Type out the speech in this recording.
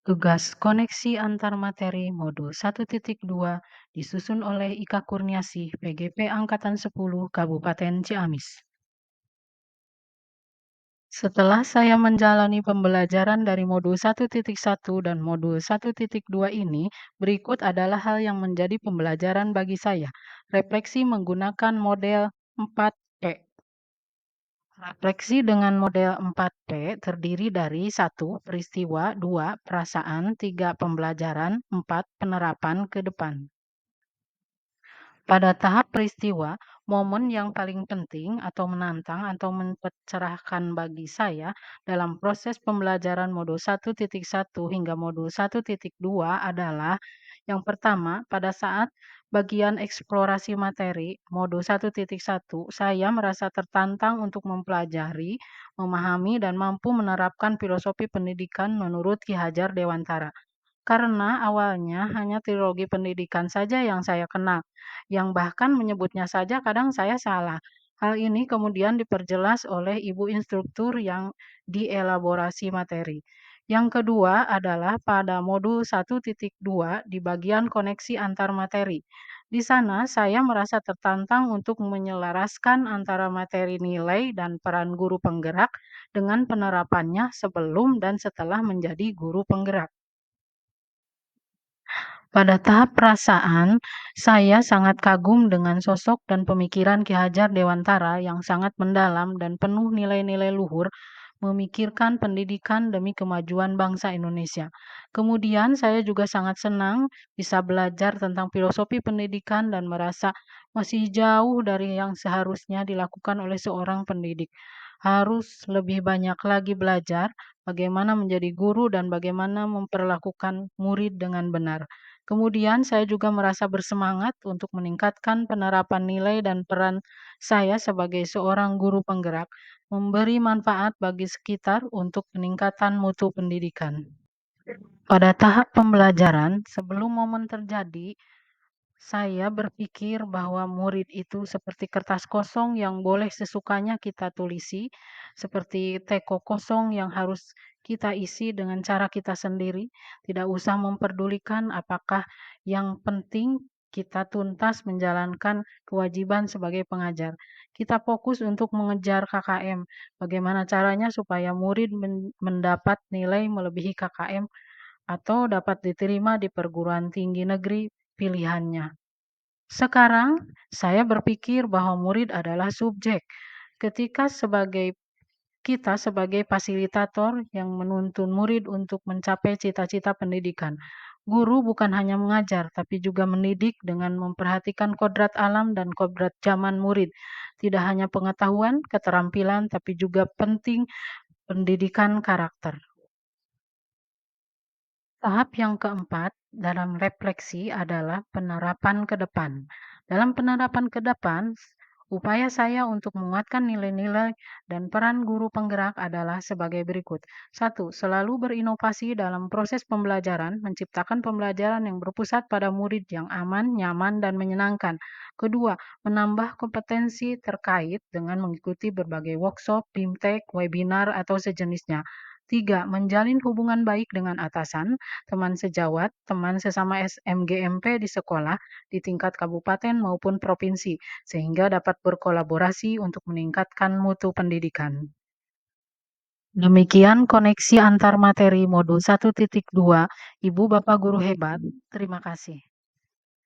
Tugas koneksi antar materi modul 1.2 disusun oleh Ika Kurniasih, PGP Angkatan 10, Kabupaten Ciamis. Setelah saya menjalani pembelajaran dari modul 1.1 dan modul 1.2 ini, berikut adalah hal yang menjadi pembelajaran bagi saya. Refleksi menggunakan model 4P. Refleksi dengan model 4P terdiri dari 1. Peristiwa, 2. Perasaan, 3. Pembelajaran, 4. Penerapan ke depan. Pada tahap peristiwa, momen yang paling penting atau menantang atau mencerahkan bagi saya dalam proses pembelajaran modul 1.1 hingga modul 1.2 adalah yang pertama, pada saat bagian eksplorasi materi modul 1.1, saya merasa tertantang untuk mempelajari, memahami, dan mampu menerapkan filosofi pendidikan menurut Ki Hajar Dewantara. Karena awalnya hanya teologi pendidikan saja yang saya kenal, yang bahkan menyebutnya saja kadang saya salah. Hal ini kemudian diperjelas oleh ibu instruktur yang dielaborasi materi. Yang kedua adalah pada modul 1.2 di bagian koneksi antar materi. Di sana saya merasa tertantang untuk menyelaraskan antara materi nilai dan peran guru penggerak dengan penerapannya sebelum dan setelah menjadi guru penggerak. Pada tahap perasaan, saya sangat kagum dengan sosok dan pemikiran Ki Hajar Dewantara yang sangat mendalam dan penuh nilai-nilai luhur, memikirkan pendidikan demi kemajuan bangsa Indonesia. Kemudian saya juga sangat senang bisa belajar tentang filosofi pendidikan dan merasa masih jauh dari yang seharusnya dilakukan oleh seorang pendidik. Harus lebih banyak lagi belajar bagaimana menjadi guru dan bagaimana memperlakukan murid dengan benar. Kemudian saya juga merasa bersemangat untuk meningkatkan penerapan nilai dan peran saya sebagai seorang guru penggerak, memberi manfaat bagi sekitar untuk peningkatan mutu pendidikan. Pada tahap pembelajaran, sebelum momen terjadi, saya berpikir bahwa murid itu seperti kertas kosong yang boleh sesukanya kita tulisi, seperti teko kosong yang harus kita isi dengan cara kita sendiri, tidak usah memperdulikan apakah yang penting kita tuntas menjalankan kewajiban sebagai pengajar. Kita fokus untuk mengejar KKM. Bagaimana caranya supaya murid mendapat nilai melebihi KKM atau dapat diterima di perguruan tinggi negeri pilihannya. Sekarang, saya berpikir bahwa murid adalah subjek. Ketika kita sebagai fasilitator yang menuntun murid untuk mencapai cita-cita pendidikan. Guru bukan hanya mengajar, tapi juga mendidik dengan memperhatikan kodrat alam dan kodrat zaman murid. Tidak hanya pengetahuan, keterampilan, tapi juga penting pendidikan karakter. Tahap yang keempat dalam refleksi adalah penerapan ke depan. Dalam penerapan ke depan, upaya saya untuk menguatkan nilai-nilai dan peran guru penggerak adalah sebagai berikut. 1. Selalu berinovasi dalam proses pembelajaran, menciptakan pembelajaran yang berpusat pada murid yang aman, nyaman, dan menyenangkan. Kedua, menambah kompetensi terkait dengan mengikuti berbagai workshop, bimtek, webinar, atau sejenisnya. 3. Menjalin hubungan baik dengan atasan, teman sejawat, teman sesama SMGMP di sekolah, di tingkat kabupaten maupun provinsi, sehingga dapat berkolaborasi untuk meningkatkan mutu pendidikan. Demikian koneksi antar materi modul 1.2, Ibu Bapak Guru Hebat, terima kasih.